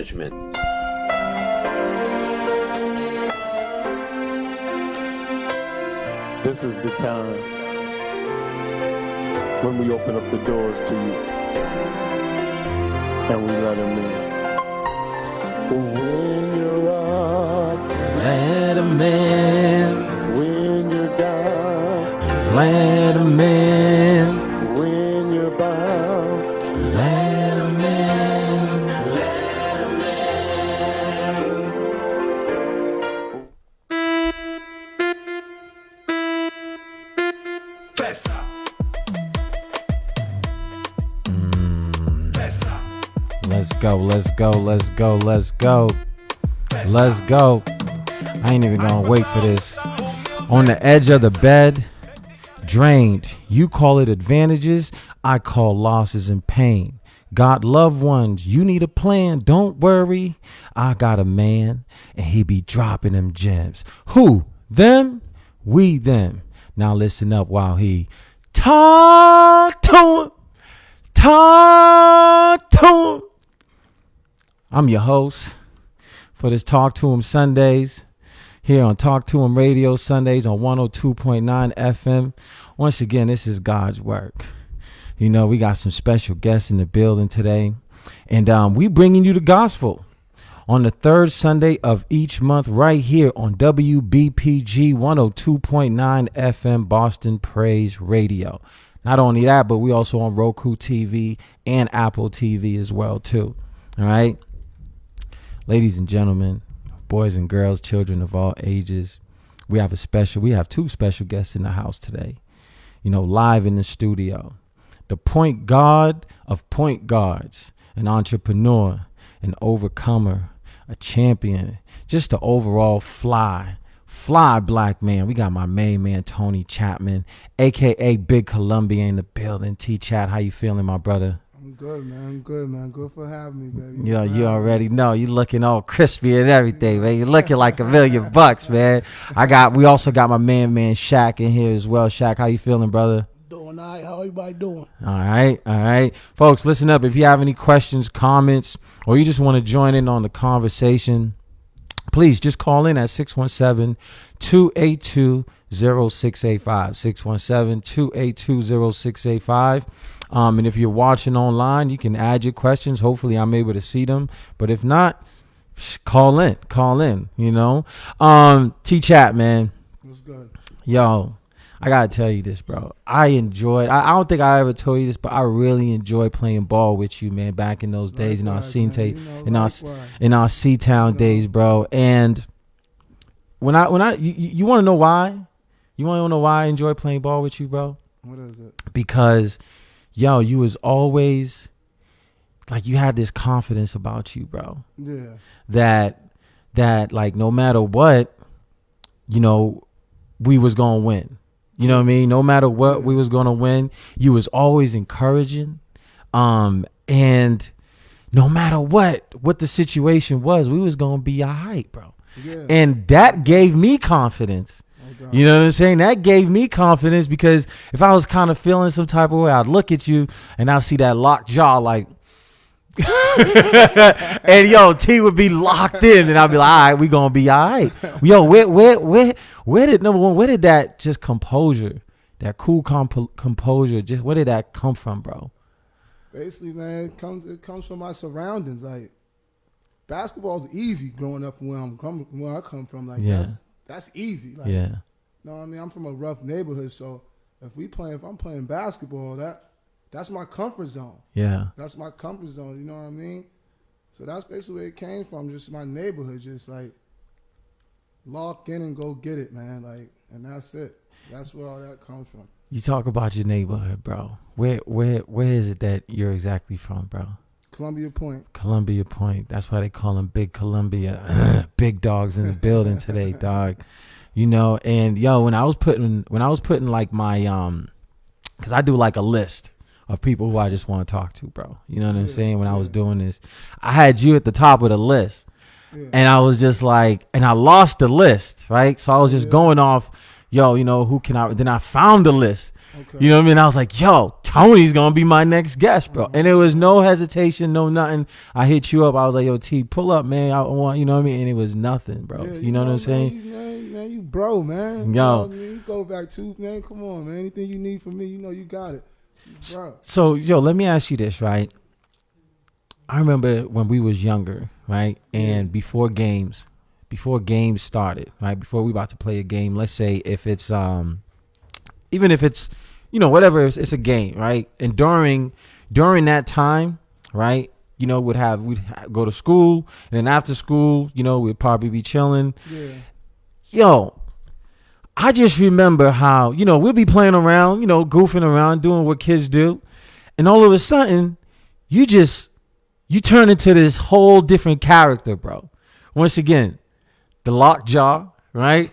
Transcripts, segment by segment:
management. This is the time when we open up the doors to you and we let them in. When you're up, let them in. When you're down, let them in. When you're bound, let them in. let them Let's go, let's go, let's go, let's go. Let's go. I ain't even gonna wait for this. On the edge of the bed, drained. You call it advantages, I call losses and pain. Got loved ones, you need a plan. Don't worry, I got a man, and he be dropping them gems. Who? Them? We them. Now listen up while he talk to him. Talk to him. I'm your host for this Talk to Him Sundays here on Talk to Him Radio Sundays on 102.9 FM. Once again, this is God's work. You know, we got some special guests in the building today, and we bringing you the gospel on the third Sunday of each month right here on WBPG 102.9 FM Boston Praise Radio. Not only that, but we also on Roku TV and Apple TV as well too. All right. Ladies and gentlemen, boys and girls, children of all ages, we have two special guests in the house today, you know, live in the studio. The point guard of point guards, an entrepreneur, an overcomer, a champion, just an overall fly black man. We got my main man, Tony Chatman, a.k.a. Big Columbia in the building. T-Chat, how you feeling, my brother? I'm good, man. I'm good, man. Good for having me, baby. Yo, you already know. You looking all crispy and everything, man. You looking like $1 million, man. We also got my man Shaq in here as well. Shaq, how you feeling, brother? Doing all right. How everybody doing? All right. Folks, listen up. If you have any questions, comments, or you just want to join in on the conversation, please just call in at 617-282-0685. 617-282-0685. And if you're watching online, you can add your questions. Hopefully I'm able to see them. But if not, call in, you know. T-Chat, man. What's good? Yo, I got to tell you this, bro. I don't think I ever told you this, but I really enjoyed playing ball with you, man, back in those days, in our C-Town days, bro. And you want to know why? You want to know why I enjoy playing ball with you, bro? What is it? Because, yo, you was always, like, you had this confidence about you, bro. Yeah. That like, no matter what, you know, we was going to win. You know what I mean? No matter what, we was going to win. You was always encouraging. And no matter what the situation was, we was going to be all right, bro. Yeah. And that gave me confidence. You know what I'm saying? That gave me confidence, because if I was kind of feeling some type of way, I'd look at you and I'd see that locked jaw, like, and yo, T would be locked in, and I'd be like, all right, we gonna be all right. Yo, where did that just composure, that cool composure, just where did that come from, bro? Basically, man, it comes from my surroundings. Like, basketball's easy growing up where I come from. Like, that's easy. Like, yeah. You know what I mean? I'm from a rough neighborhood, so if I'm playing basketball, that's my comfort zone. Yeah. That's my comfort zone, you know what I mean? So that's basically where it came from, just my neighborhood, just like lock in and go get it, man. Like, and that's it. That's where all that comes from. You talk about your neighborhood, bro. Where is it that you're exactly from, bro? Columbia Point. Columbia Point. That's why they call him Big Columbia. Big dogs in the building today, dog. You know, and yo, when I was putting like my because I do like a list of people who I just want to talk to, bro. You know what I'm saying? When I was doing this, I had you at the top of the list, and I was just like, and I lost the list, right? So I was just going off, yo, you know, who can I? Then I found the list, Okay. You know what I mean? I was like, yo, Tony's gonna be my next guest, bro. And there was no hesitation, no nothing. I hit you up. I was like, yo, T, pull up, man. I want, you know what I mean? And it was nothing, bro. Yeah, you know what I'm saying? Man, you bro, man. Yo. You go back to, man. Come on, man. Anything you need from me, you know you got it, bro. So, yo, let me ask you this, right? I remember when we was younger, right? And before games started, right? Before we about to play a game, let's say if it's even if it's, you know, whatever, it's a game, right? And during that time, right, you know, we'd go to school, and then after school, you know, we'd probably be chilling. Yeah. Yo, I just remember how, you know, we'd be playing around, you know, goofing around, doing what kids do, and all of a sudden, you turn into this whole different character, bro. Once again, the lockjaw, right?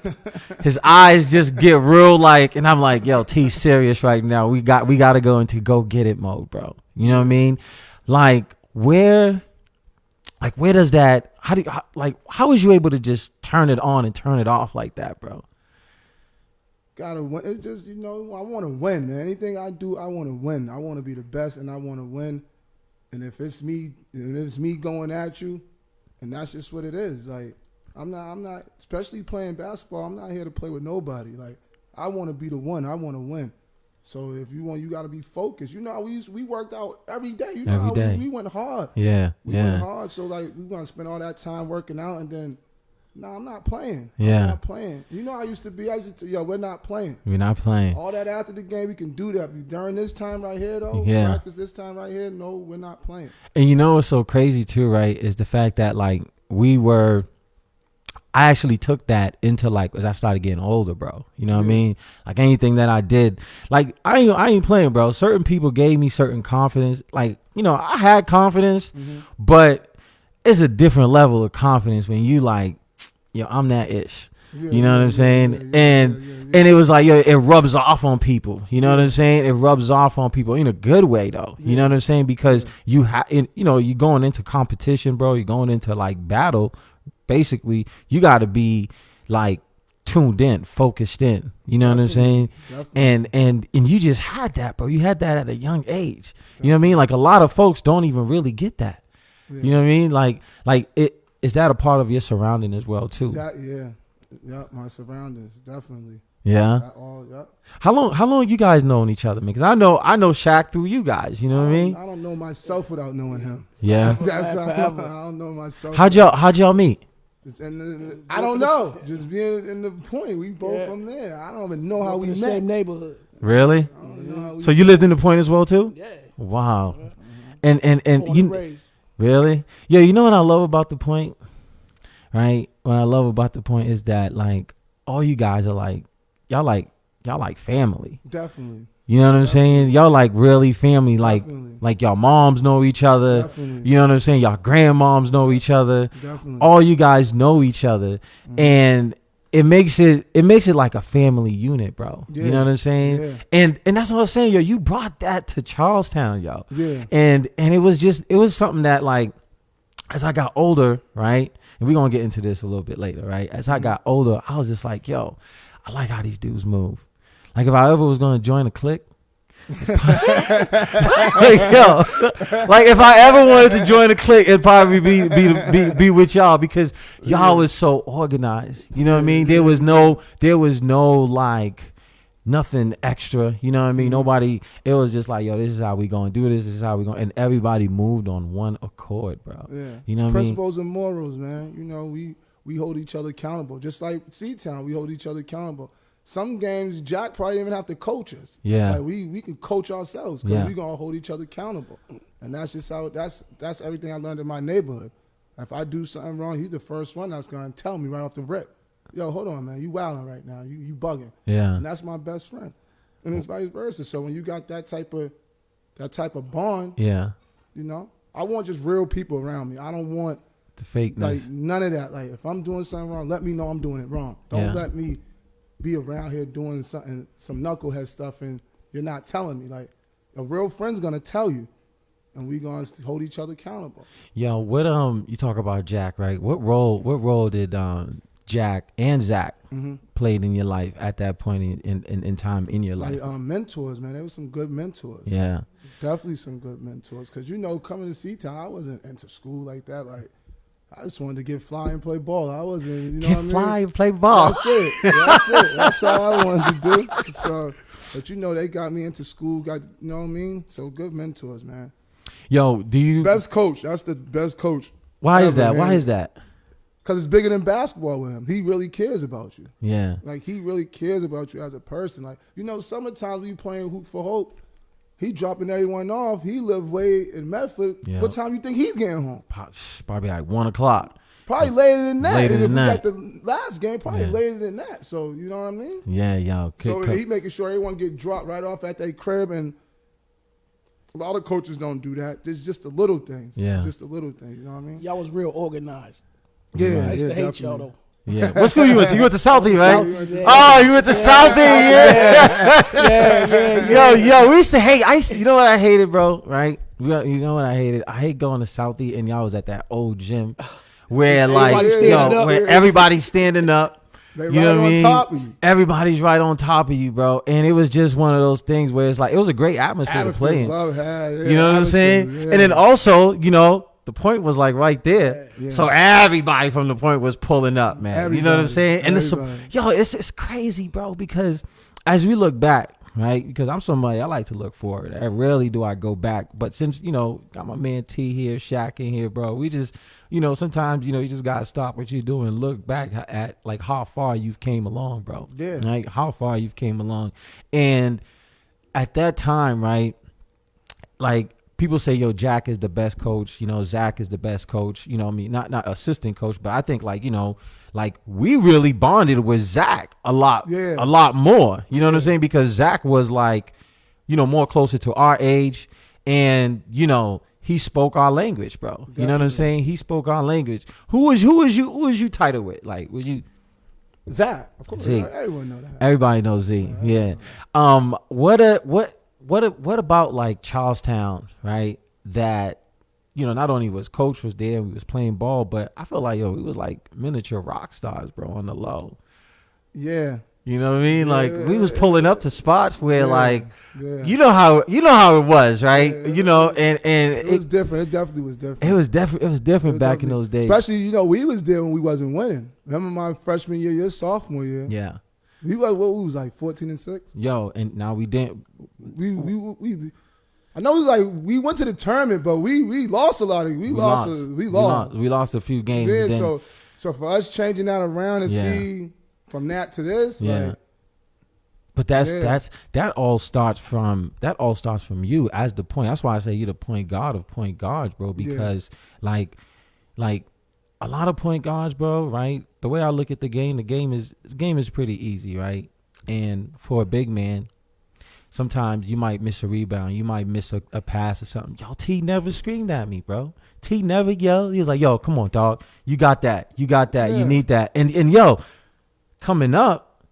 His eyes just get real like, and I'm like, yo, T's serious right now. We got to go into go get it mode, bro. You know what I mean? Like where does that? How was you able to just turn it on and turn it off like that, bro? Gotta win. It's just, you know, I want to win, man. Anything I do, I want to win. I want to be the best, and I want to win. And if it's me going at you, and that's just what it is. Like I'm not, especially playing basketball. I'm not here to play with nobody. Like I want to be the one. I want to win. So if you want, you got to be focused. You know how we worked out every day. You know Every how day. we went hard. Yeah, We went hard. So like we gonna spend all that time working out, and then, no, I'm not playing. Yeah. I'm not playing. You know how I used to be. Yo, we're not playing. We're not playing. All that after the game, we can do that. During this time right here, though, Yeah. practice this time right here, no, we're not playing. And you know what's so crazy too, right? Is the fact that like I actually took that into like as I started getting older, bro. You know what I mean? Like anything that I did, like I ain't playing, bro. Certain people gave me certain confidence. Like, you know, I had confidence, but it's a different level of confidence when you like, yo, I'm that ish. You know what I'm saying? And it was like, yo, it rubs off on people. You know what I'm saying? It rubs off on people in a good way, though. You know what I'm saying? Because you know, you're going into competition, bro. You're going into like battle. Basically, you got to be like tuned in, focused in. You know what I'm saying? And you just had that, bro. You had that at a young age. You know what I mean? Like a lot of folks don't even really get that. You know what I mean? Like it is that a part of your surrounding as well too? Yeah, my surroundings, definitely. Yeah. How long you guys known each other, man? Because I know Shaq through you guys. You know what I mean? I don't know myself without knowing him. Yeah. That's I don't know myself. How'd y'all meet? And I don't know. Just being in the point, we both from there. I don't even know how we met. Same neighborhood. Really? I don't know how we So you lived in the Point as well too? Yeah. Wow. And you Raised. really? Yeah. You know what I love about the Point, right? What I love about the Point is that like all you guys are like y'all like family. Definitely. You know what I'm saying? Y'all like really family. Definitely. Like y'all moms know each other. Definitely. You know what I'm saying? Y'all grandmoms know each other. Definitely. All you guys know each other, and it makes it like a family unit, bro. Yeah. You know what I'm saying? Yeah. And that's what I'm saying, yo. You brought that to Charlestown, yo. Yeah. And it was something that like as I got older, right? And we're gonna get into this a little bit later, right? As I got older, I was just like, yo, I like how these dudes move. Like if I ever was gonna join a clique, like yo, like if I ever wanted to join a clique, it'd probably be with y'all because y'all was so organized. You know what I mean? There was no like nothing extra. You know what I mean? Nobody. It was just like, yo, this is how we gonna do this. This is how we gonna, and everybody moved on one accord, bro. Yeah. You know what Principles and morals, man. You know, we hold each other accountable. Just like C-Town, we hold each other accountable. Some games, Jack probably didn't even have to coach us. Yeah. Like we can coach ourselves because Yeah. we gonna hold each other accountable. And that's just how that's everything I learned in my neighborhood. If I do something wrong, he's the first one that's gonna tell me right off the rip. Yo, hold on, man, you wilding right now. You bugging. Yeah. And that's my best friend. And it's vice versa. So when you got that type of bond, Yeah. you know, I want just real people around me. I don't want The fakeness. like none of that. Like if I'm doing something wrong, let me know I'm doing it wrong. Don't Yeah. let me be around here doing some knucklehead stuff and you're not telling me. Like a real friend's gonna tell you, and we gonna hold each other accountable. Yo, what you talk about Jack, right? What role did Jack and Zach played in your life at that point in time in your life? Like mentors, man. There was some good mentors. Yeah. Definitely some good mentors. Because, coming to C-Town, I wasn't into school like that. Like, I just wanted to get fly and play ball. I wasn't, you know Get what I mean? fly and play ball. That's it. That's it. That's all I wanted to do. So, but they got me into school. You know what I mean? So good mentors, man. Yo, do you? Best coach. That's the best coach. Why is ever, that? man. Why is that? Because it's bigger than basketball with him. He really cares about you. Yeah. Like, he really cares about you as a person. Like, sometimes we playing Hoop for Hope, he dropping everyone off. He live way in Medford. Yeah. What time you think he's getting home? Probably like 1 o'clock. Probably later than that. Later And if than we that. got the last game, probably later than that. So, you know what I mean? Yeah, yo. So he making sure everyone get dropped right off at their crib, and a lot of coaches don't do that. It's just the little things. Yeah. It's just the little things. You know what I mean? Y'all was real organized. Yeah, I used to hate definitely. y'all though. Yeah. What school you went to? You went to Southie, right? Southie. Oh, you went to Southie. Yeah. Yo, we used to hate. You know what I hated, bro? Right? You know what I hated? I hate going to Southie and y'all was at that old gym where Everybody's standing up. where everybody's standing up. They You right know what I on mean? top of you. Everybody's right on top of you, bro. And it was just one of those things where it's like it was a great atmosphere to play in. Love had, You know what I'm saying? yeah. And then also, the point was like right there. Yeah. So everybody from the point was pulling up, man. You know what I'm Everybody. saying? And Everybody. it's crazy, bro, because as we look back, right? Because I'm somebody I like to look forward. I rarely do I go back. But since, got my man T here, Shaq in here, bro, we just, sometimes, you just gotta stop what you're doing, look back at like how far you've came along, bro. Yeah. Like how far you've came along. And at that time, right, like people say, yo, Jack is the best coach, Zach is the best coach, not assistant coach, but I think like we really bonded with Zach a lot more, you know what I'm saying? Because Zach was like, more closer to our age and, he spoke our language, bro. Definitely. You know what I'm saying? He spoke our language. Who was you titled with? Like, was you? Zach, of course. Z. Everyone know that. Everybody knows Z. Yeah. What about like Charlestown, right? That, not only was coach was there, we was playing ball, but I feel like, we was like miniature rock stars, bro, on the low. Yeah. You know what I mean? Like we was pulling up to spots where yeah. you know how it was, right? Yeah, and it was different. It definitely was different. it was different back in those days. Especially, we was there when we wasn't winning. Remember my freshman year, your sophomore year? Yeah. We was like 14-6. Yo, and now we didn't. We I know it was like we went to the tournament, but we lost a lot of we lost. We lost a few games. Yeah, then, so for us changing that around and see from that to this, like, but that all starts from you as the point. That's why I say you're the point guard of point guards, bro. Because like a lot of point guards, bro. Right, the way I look at the game is pretty easy, right? And for a big man, sometimes you might miss a rebound, you might miss a pass or something. Yo, T never screamed at me, bro. T never yelled. He was like, "Yo, come on, dog. You got that. You need that." And yo, coming up,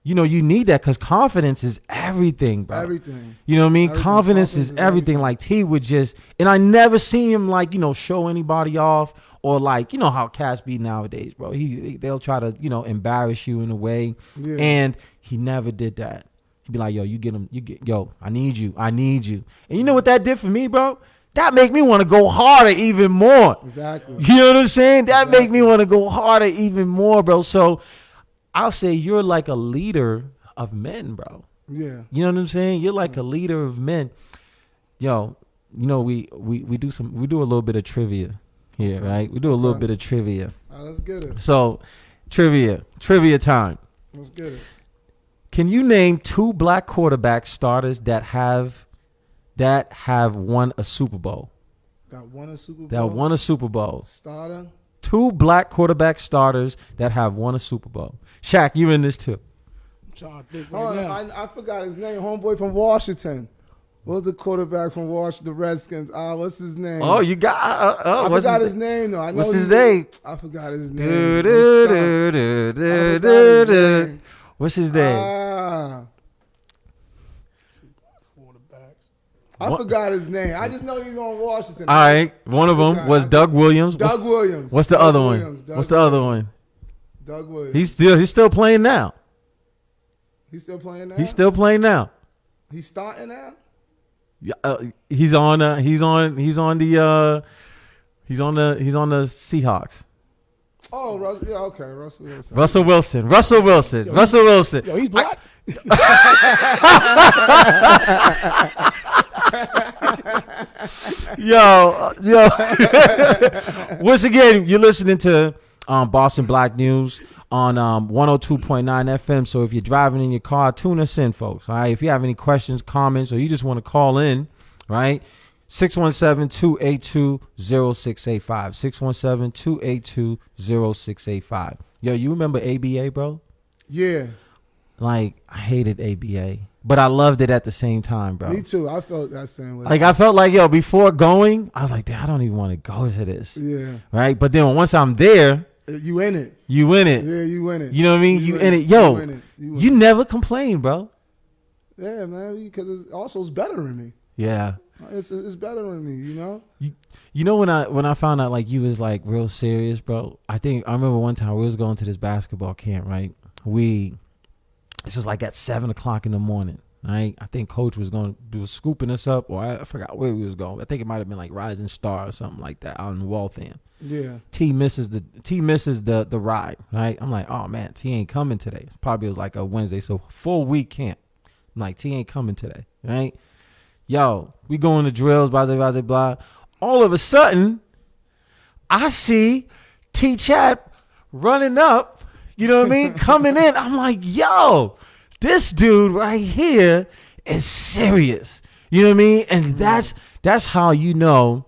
you need that because confidence is everything, bro. everything. You know what I mean? Everything. Confidence is everything. Like T would just, and I never see him like, show anybody off or like, how cats be nowadays, bro. They'll try to, embarrass you in a way. Yeah. And he never did that. He'd be like, yo, yo, I need you. And you know what that did for me, bro? That make me want to go harder even more. Exactly. You know what I'm saying? That make me want to go harder even more, bro. So I'll say you're like a leader of men, bro. Yeah. You know what I'm saying? You're like a leader of men. Yo, we do a little bit of trivia here, right? We do a little bit of trivia. All right, let's get it. So, trivia time. Let's get it. Can you name 2 black quarterback starters that have won a Super Bowl? That won a Super Bowl. That won a Super Bowl. Starter. 2 black quarterback starters that have won a Super Bowl. Shaq, you in this too. I'm trying to think Oh, right now. I forgot his name. Homeboy from Washington. What was the quarterback from Washington, the Redskins? What's his name? Oh, you got. I forgot his name though. I know what's his name? I forgot his name. Do, do, do, do, do, do, do. What's his name? I forgot his name. I just know he's on Washington. All right, one of them was Doug Williams. Doug Williams. What's the Doug other Williams. one? What's the other one? Doug Williams. He's still playing now. He's still playing now. He's still playing now. He's starting now. Yeah, he's on the Seahawks. Oh, yeah, okay, Russell Wilson. Russell Wilson. Yo, he's black. Yo. Once again, you're listening to Boston Black News on 102.9 FM. So if you're driving in your car, tune us in, folks. All right. If you have any questions, comments, or you just want to call in, right? 617-282-0685. 617-282-0685. Yo, you remember ABA, bro? Yeah. Like, I hated ABA, but I loved it at the same time, bro. Me too. I felt that same way. Like, I felt like, yo, before going, I was like, damn, I don't even want to go to this. Yeah. Right? But then once I'm there, You in it. you win it. Yeah, you win it. You know what I mean? You in it. Yo, You win it. you never complain, bro. Yeah, man, because it's also better than me. Yeah. It's better than me, you know? You know when I found out like you was like real serious, bro. I remember one time we was going to this basketball camp, right? This was like at 7:00 in the morning, right? I think coach was scooping us up, or I forgot where we was going. I think it might have been like Rising Star or something like that out in Waltham. Yeah. T misses the ride, right? I'm like, oh man, T ain't coming today. Probably was like a Wednesday, so full week camp. I'm like, T ain't coming today, right? Yo, we going to drills, blah, blah, blah, blah. All of a sudden, I see T Chat running up, you know what I mean? Coming in. I'm like, yo, this dude right here is serious. You know what I mean? And that's how you know,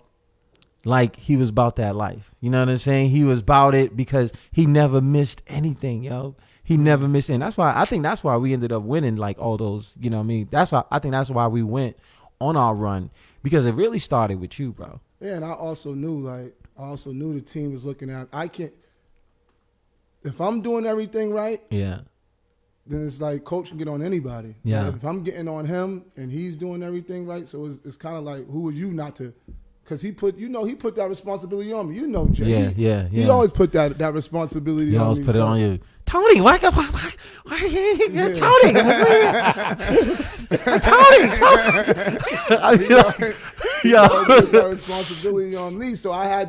like, he was about that life. You know what I'm saying? He was about it because he never missed anything, yo. He never missed it. And I think that's why we ended up winning, like, all those, you know what I mean? I think that's why we went on our run, because it really started with you, bro. Yeah, and I also knew the team was looking at, if I'm doing everything right, Yeah. then it's like coach can get on anybody. Yeah. Like if I'm getting on him and he's doing everything right, so it's kind of like, who are you not to? Because he put that responsibility on me. You know, Jay. Yeah. He always put that responsibility He on always me. put it on you. Tony, why Tony? I mean, like, He always put that responsibility on me, so I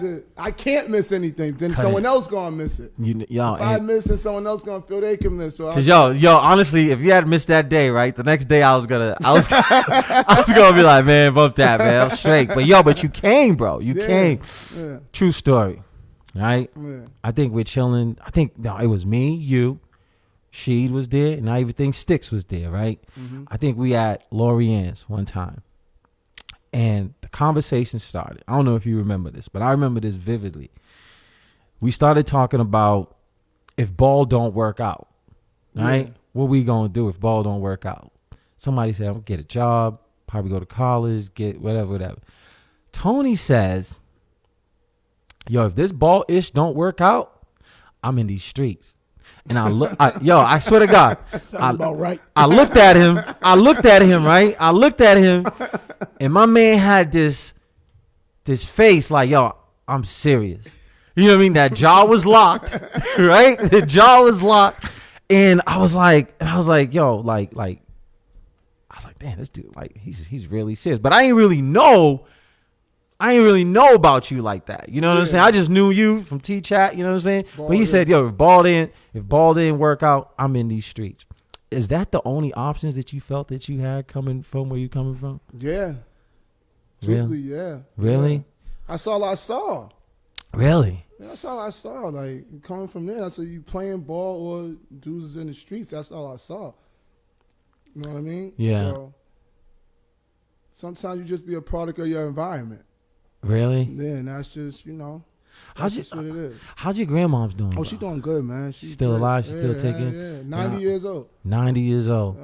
can't miss anything. Then someone else gonna miss it. If I miss, then someone else gonna feel they can miss. So Cause yo, honestly, if you had missed that day, right, the next day I was gonna be like, man, bump that, man, I'm straight. But you came, bro. You came. Yeah. True story, right? Yeah. I think we're chilling. It was me, you, Sheed was there, and I even think Sticks was there, right? Mm-hmm. I think we at Lorianne's one time, and the conversation started. I don't know if you remember this, but I remember this vividly. We started talking about if ball don't work out, right? Yeah. What we gonna do if ball don't work out? Somebody said, I'm gonna get a job, probably go to college, get whatever. Tony says, yo, if this ball ish don't work out, I'm in these streets. And I swear to God, Sounds about right. I looked at him, right? I looked at him, and my man had this face like, yo, I'm serious. You know what I mean? That jaw was locked, right? The jaw was locked. And I was like, yo, like, I was like, damn, this dude, like, he's really serious. But I ain't really know about you like that. You know what I'm saying? I just knew you from T-Chat, you know what I'm saying? But he said, yo, if ball didn't work out, I'm in these streets. Is that the only options that you felt that you had coming from where you coming from? Yeah. Really? Truthfully, yeah. Really? Yeah. That's all I saw. Really? Yeah, that's all I saw. Like, coming from there, I said, you playing ball or dudes in the streets. That's all I saw. You know what I mean? Yeah. So, sometimes you just be a product of your environment. Really? Yeah, and that's just, that's just what it is. How's your grandmom's doing? Oh, bro? she doing good, man. She's still alive? She's still taking? Yeah, 90 years old. 90 years old.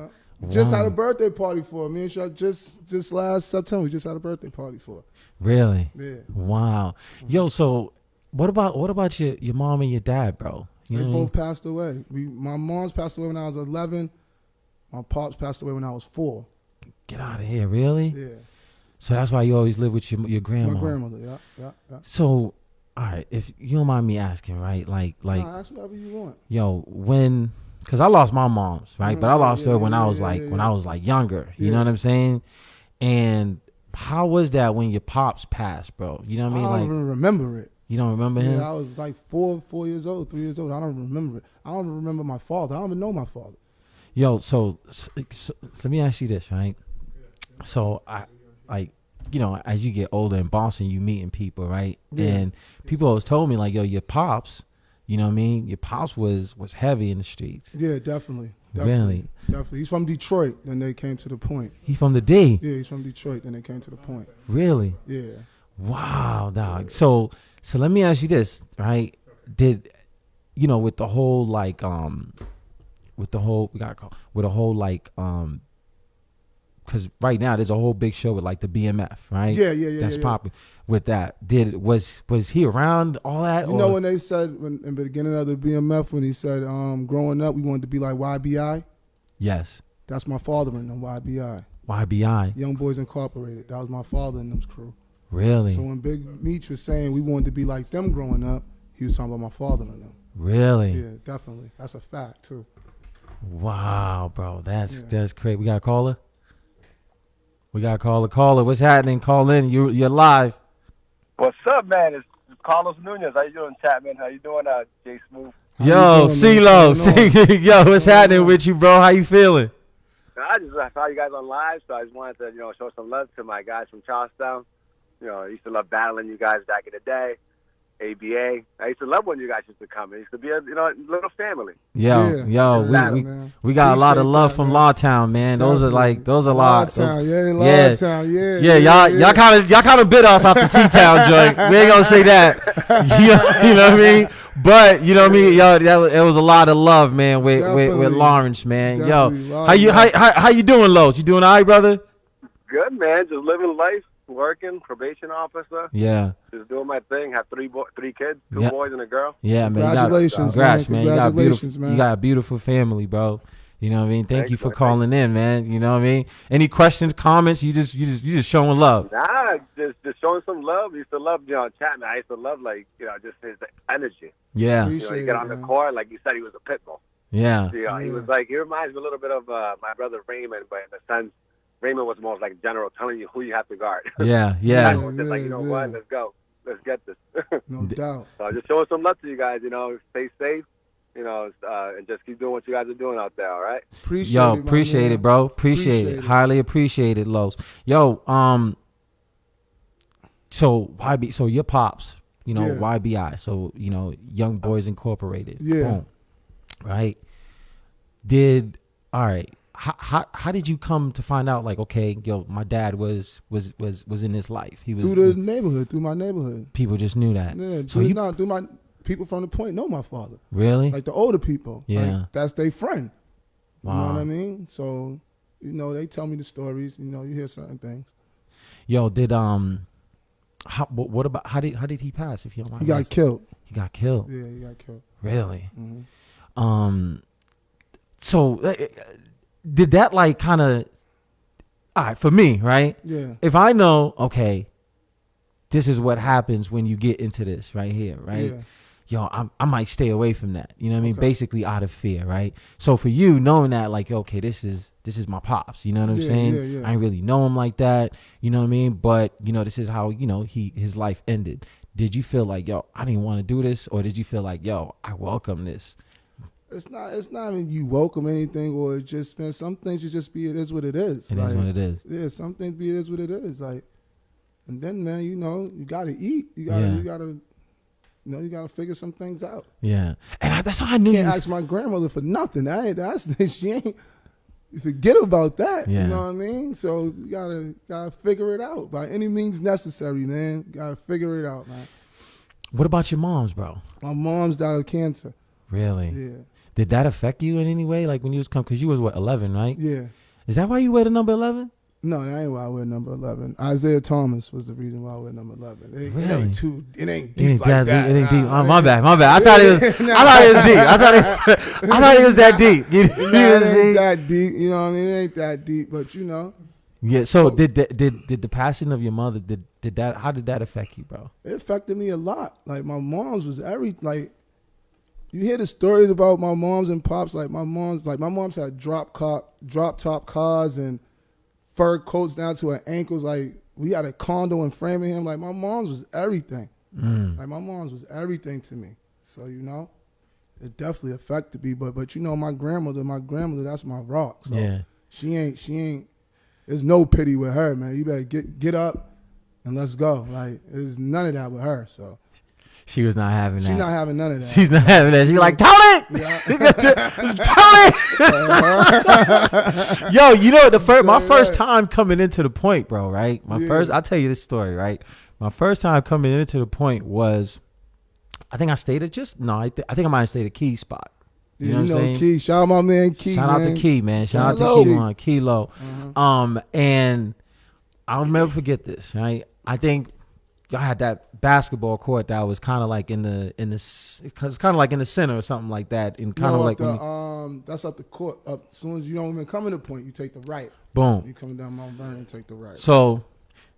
Just Wow. had a birthday party for her. Me and she just last September, we just had a birthday party for her. Really? Yeah. Wow. Yo, so what about your mom and your dad, bro? You They know what I mean? both passed away. My mom's passed away when I was 11. My pops passed away when I was 4. Get out of here, really? Yeah. So that's why you always live with your grandma. My grandmother, yeah. So all right, if you don't mind me asking, right? Like, Nah, ask whatever you want. yo, when, cause I lost my mom's, right? But I lost her when I was when yeah. I was like younger. You know Yeah. what I'm saying? And how was that when your pops passed, bro? You know what I I mean? don't Like, even remember it. you don't remember him? Yeah, I was like 4 years old, 3 years old. I don't remember it. I don't remember my father. I don't even know my father. Yo, so let me ask you this, right? So I like, you know, as you get older in Boston, you meeting people, right? Yeah. And people always told me like, yo, your pops, you know what I mean? Your pops was heavy in the streets. Yeah, definitely. Really? Definitely. He's from Detroit. Then they came to the point. He from the D. Yeah, he's from Detroit. Then they came to the point. Really? Yeah. Wow, dog. So let me ask you this, right? Did you know with the whole like with the whole because right now there's a whole big show with like the BMF, right? Yeah. That's yeah. popular. With that, was he around all that? You know when they said in the beginning of the BMF when he said growing up we wanted to be like YBI. Yes, That's my father in them YBI. YBI. Young Boys Incorporated. That was my father in them's crew. Really, So when Big Meech was saying we wanted to be like them growing up, he was talking about my father in them. really. Yeah, definitely. That's a fact too. Wow, bro, that's Yeah. great. We got a caller. Caller. What's happening? Call in. You're live. What's up, man? It's Carlos Nunez. How you doing, Chatman? How you doing, Jay Smooth? How Yo, you doing, man? CeeLo. What's going on? Yo, what's happening on? with you, bro? How you feeling? I saw you guys on live, so I just wanted to, show some love to my guys from Charlestown. I used to love battling you guys back in the day. ABA. I used to love when you guys used to come. It used to be a little family. Yo, Yeah, we man. we got a lot of Appreciate love that, from man. Lawtown, man. Those are a lot. Lawtown, Yeah. Lawtown, Yeah, y'all kind of bit us off the T-Town joint. We ain't gonna say that. You know what I mean? But you know what I mean? Yo, it was a lot of love, man, with Definitely. Lawrence, man. Definitely. Yo, how you doing, Los? You doing all right, brother? Good, man. Just living life, working, probation officer. Yeah. Just doing my thing. Have three kids, two Yep. boys and a girl. Yeah, man. Congratulations, Congrats, man. man. Congratulations, man. You got a beautiful family, bro. You know what I mean? Thank Thanks, you for man. calling in, man. You know what I mean? Any questions, comments? You just showing love. Nah, just showing some love. I used to love, Chatman. I used to love, just his energy. Yeah. Appreciate You get on it, the man. court, like you said, he was a pit bull. Yeah. He Yeah. was he reminds me a little bit of my brother Raymond, but in the sense, Raymond was more like general, telling you who you have to guard. Yeah. Chatman Yeah. was just like, what, Yeah. let's go. Let's get this. No doubt. So just showing some love to you guys, stay safe, and just keep doing what you guys are doing out there, all right? Appreciate Yo, it, my appreciate man. it, bro. Appreciate it. Highly appreciate it, Los. Yo, so so your pops, Yeah. YBI, so Young Boys Incorporated. Yeah. Boom. Right. All right. How did you come to find out? Like, okay, yo, my dad was in this life. He was Through the neighborhood, through my neighborhood. people just knew that. Yeah, So through my people from the point know my father. really? Like the older people. Yeah. Like, that's their friend. Wow. You know what I mean? So, they tell me the stories. You hear certain things. Yo, did what about how did he pass? If you don't mind, He got killed. He got killed. Yeah, he got killed. Really? hmm So did that like kind of, all right, for me, right? Yeah. If I know, okay, this is what happens when you get into this right here, right? Yeah. Yo, I might stay away from that. You know what I mean? Okay. Basically out of fear, right? So for you, knowing that, like, okay, this is my pops. You know what I'm Yeah, saying? yeah. I ain't really know him like that. You know what I mean? But this is how his life ended. Did you feel like, yo, I didn't want to do this, or did you feel like, yo, I welcome this? It's not even you welcome anything, or it just, man, some things it is what it is. It is what it is. Yeah, some things it is what it is. Like, and then, man, you gotta eat. You gotta figure some things out. Yeah, and that's how I knew. Can't ask my grandmother for nothing. She ain't. Forget about that. Yeah. You know what I mean? So you gotta figure it out by any means necessary, man. You gotta figure it out, man. What about your moms, bro? My mom's died of cancer. Really? Yeah. Did that affect you in any way? Like when you was because you was 11, right? Yeah. Is that why you wear the number 11? No, that ain't why I wear number 11. Isaiah Thomas was the reason why I wear number 11. It ain't deep like that. It ain't deep. Nah, My bad. I thought it was. Nah. I thought it was deep. I thought it was that deep. You know Nah, what I'm it ain't saying? that deep. You know what I mean? It ain't that deep. But, Yeah. So did the passing of your mother did that? How did that affect you, bro? It affected me a lot. Like my mom's was like you hear the stories about my moms and pops. Like my mom's had drop top cars and fur coats down to her ankles. Like we had a condo in Framingham. Like my mom's was everything. Like my mom's was everything to me. So it definitely affected me. But my grandmother, that's my rock. So Yeah. she ain't. There's no pity with her, man. You better get up and let's go. Like there's none of that with her. So She was not having that. she's not having none of that. She's not having that. She's like, Tony! Tony! Yo, you know, my first time coming into the point, bro, right? I'll tell you this story, right? My first time coming into the point was, I think I stayed at I think I might have stayed at Key Spot. You know what I'm saying? Key. Shout out my man Key. Shout out to Key, man. Shout out to Kilo. And I'll never forget this, right? I think I had that basketball court that was kind of like in the cause it's kind of like in the center or something like that, and kind of like that's up the court. Up as soon as you don't even come in the point, you take the right. Boom. You come down Mount Vernon and take the right. So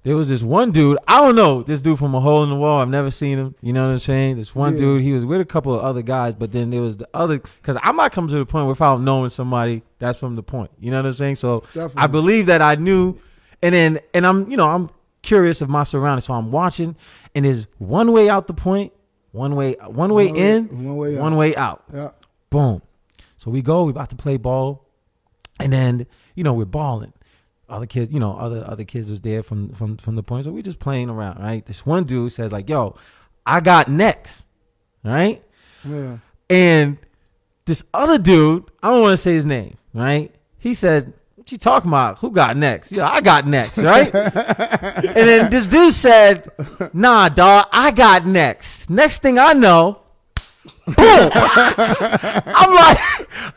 there was this one dude. I don't know this dude from a hole in the wall. I've never seen him. You know what I'm saying? This one dude. He was with a couple of other guys, but then there was the other. Because I might come to the point without knowing somebody that's from the point. You know what I'm saying? So definitely. I believe that I knew, and I'm curious of my surroundings. So I'm watching, and there's one way out the point, one way in, one way out. Yeah. Boom. So we about to play ball, and then we're balling. Other kids, other kids was there from the point. So we just playing around, right? This one dude says like, "Yo, I got next," right? Yeah. And this other dude, I don't want to say his name, right? He says, "What you talking about? Who got next?" Yeah, I got next, right? And then this dude said, "Nah, dog, I got next." Next thing I know, boom!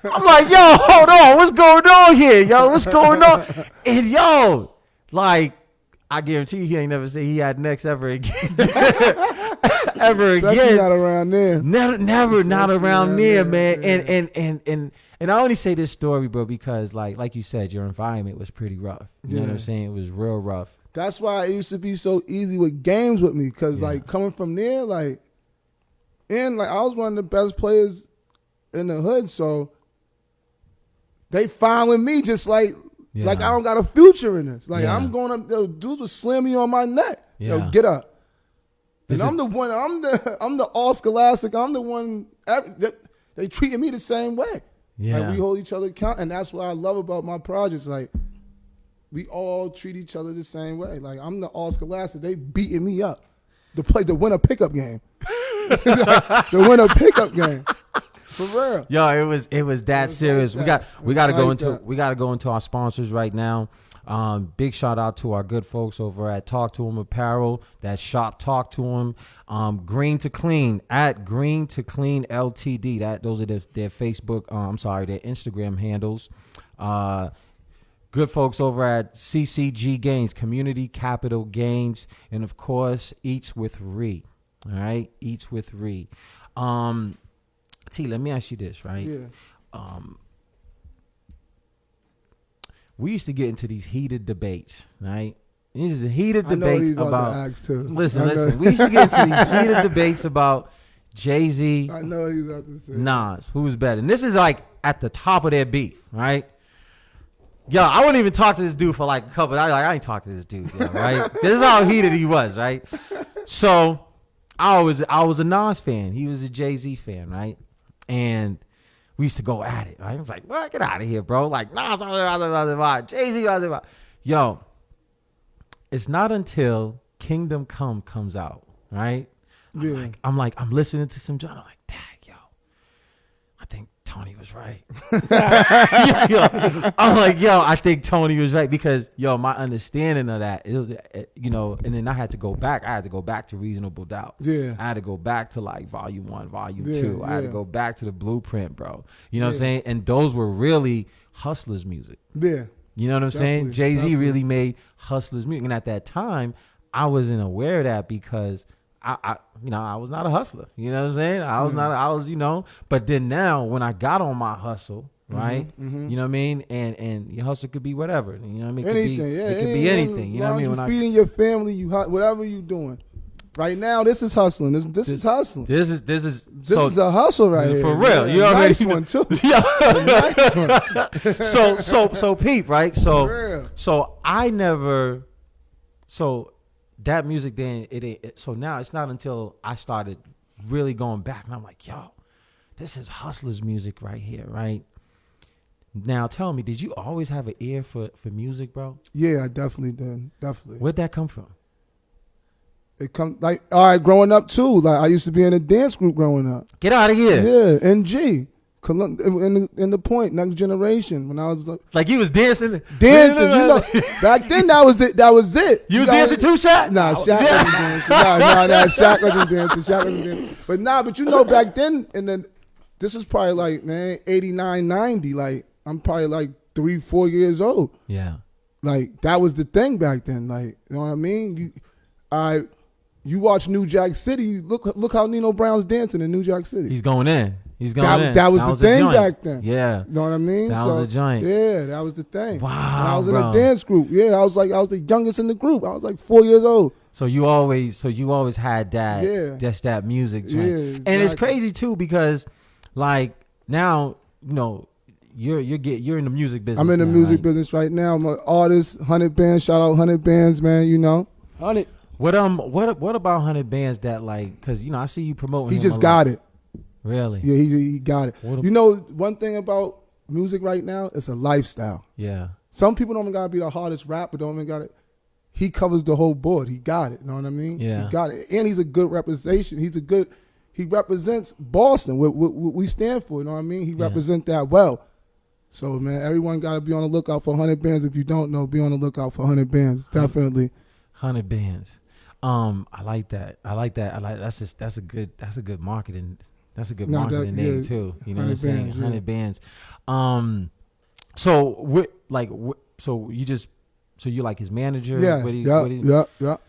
I'm like, yo, hold on, what's going on here, yo? What's going on? And yo, like, I guarantee you, he ain't never say he had next ever again. Especially not around there. Never, not around there, man. And I only say this story, bro, because like you said, your environment was pretty rough. You know what I'm saying? It was real rough. That's why it used to be so easy with games with me, because like coming from there, like I was one of the best players in the hood, so they following me just like I don't got a future in this. Like I'm going up, those dudes would slam me on my neck. Yeah. Yo, get up. And I'm the all scholastic. I'm the one they treated me the same way. Yeah. Like we hold each other account, and that's what I love about my projects. Like we all treat each other the same way. Like I'm the all scholastic. They beating me up to win a pickup game. The winner pickup game. For real. Yo, it was that serious. Like We got to go into our sponsors right now. Big shout out to our good folks over at Talk to 'em Apparel. That shop, Talk to 'em. Green to Clean at Green to Clean LTD. Those are their Facebook. Their Instagram handles. Good folks over at CCG Gains, Community Capital Gains, and of course Eats with Ree. All right, Eats with Ree. T, let me ask you this, right? Yeah. We used to get into these heated debates, right? These are heated debates about. Listen. We used to get into these heated debates about Jay-Z. I know he's about to say Nas, who's better? And this is like at the top of their beef, right? Yo, I wouldn't even talk to this dude for like a couple. I ain't talking to this dude, right? This is how heated he was, right? So I was a Nas fan. He was a Jay-Z fan, right? And we used to go at it. Right? I was like, "Well, get out of here, bro!" Like Nas, Jay-Z, yo. It's not until Kingdom Come comes out, right? Yeah. I'm listening to some John. I'm like, "Dang, yo, I think Tony was right." I'm like, "Yo, I think Tony was right," because my understanding of that, it was, and then I had to go back. I had to go back to Reasonable Doubt. Yeah. I had to go back to like Volume 1, Volume 2. I had to go back to the Blueprint, bro. You know what I'm saying? And those were really Hustlers music. Yeah. You know what I'm saying? Jay-Z really made Hustlers music, and at that time, I wasn't aware of that because I was not a hustler. You know what I'm saying? I was, but then now when I got on my hustle, right? You know what I mean? And your hustle could be whatever. You know what I mean? Anything, It could be anything. You know what I mean? You're feeding your family, whatever you doing. Right now, this is hustling. This is hustling. This is This is a hustle right here. for real. Yeah, You already nice one too. Yeah. Nice one. So peep, right? For real. So I never, so that music then so now it's not until I started really going back and I'm like, yo, this is hustlers music right here, right? Now tell me, did you always have an ear for music, bro? Yeah, I definitely did. Definitely. Where'd that come from? It come like all right, growing up too. Like I used to be in a dance group growing up. Get out of here. Yeah, NG. In the point, next generation. When I was Like you was dancing. dancing, you know, back then that was it. You was dancing too, Shaq? Nah, Shaq wasn't dancing. Nah, Shaq wasn't dancing. Shaq wasn't dancing. But you know, back then, and then this was probably like, man, 89, 90. Like, I'm probably like 3-4 years old. Yeah. Like, that was the thing back then. Like, you know what I mean? You watch New Jack City, look how Nino Brown's dancing in New Jack City. He's going in. He's going in. That was the thing joint. back then. Yeah. You know what I mean? That was a joint. Yeah, that was the thing. Wow, And I was in bro. a dance group. Yeah, I was the youngest in the group. I was like 4 years old. So you always had that, Yeah. just that music joint. Yeah, And it's exactly. crazy too because, like now, you know, you're in the music business. I'm in the now, music right? business right now. I'm an artist, 100 Bands. Shout out 100 Bands, man. You know, 100. What about 100 Bands that like? Because you know, I see you promoting. he him just a lot. got it. Really? Yeah, he got it. What a- You know, one thing about music right now, it's a lifestyle. Yeah. Some people don't even gotta be the hardest rapper. Don't even got it. He covers the whole board. He got it. You know what I mean? Yeah. He got it, and he's a good representation. He represents Boston. What we stand for. You know what I mean? He represents that well. So man, everyone gotta be on the lookout for 100 Bands. If you don't know, be on the lookout for 100 Bands. Definitely. 100 Bands. I like that. That's a good marketing. That's a good marketing name too. You know what I'm saying? 100 Bands. So you like his manager? Yeah.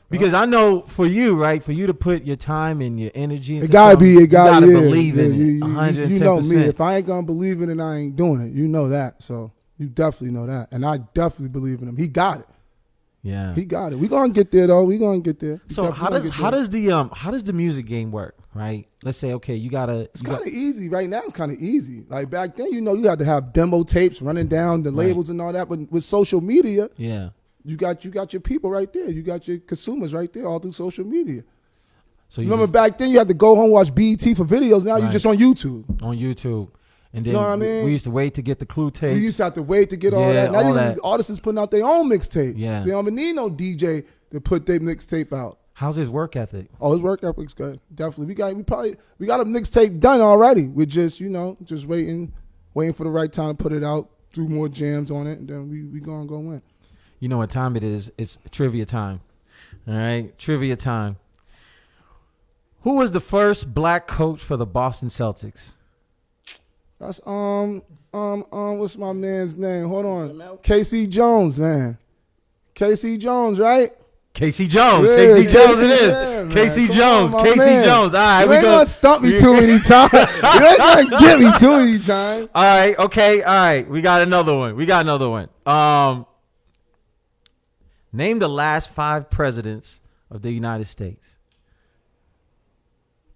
Because I know for you, right? For you to put your time and your energy into It gotta be. you gotta believe in it. 110%. You know me. If I ain't gonna believe in it, I ain't doing it. You know that. So you definitely know that, and I definitely believe in him. He got it. Yeah. He got it. We gonna get there though. We gonna get there. So how does the music game work? Right. Let's say It's kind of easy right now. It's kind of easy. Like back then, you know, you had to have demo tapes running down the labels and all that. But with social media, yeah. You got your people right there. You got your consumers right there, all through social media. So Remember back then, you had to go home watch BET for videos. Now you're just on YouTube. On YouTube. And then You know what I mean? we used to wait to get the clue tape. We used to have to wait to get all that. Now artists is putting out their own mixtapes. Yeah. They don't even need no DJ to put their mixtape out. How's his work ethic? Oh, his work ethic's good. Definitely. We got a mixtape done already. We're just, just waiting for the right time to put it out, do more jams on it, and then we gonna go win. You know what time it is? It's trivia time. All right, trivia time. Who was the first black coach for the Boston Celtics? That's what's my man's name? Hold on. KC Jones, man. KC Jones, right? Casey Jones. Yeah, Casey Jones it is. yeah, Casey man. Jones. Come on, my Casey man. Jones. All right, You we ain't go. gonna stump me too many times. You ain't gonna get me too many times. All right, okay, all right. We got another one. Name the last 5 presidents of the United States.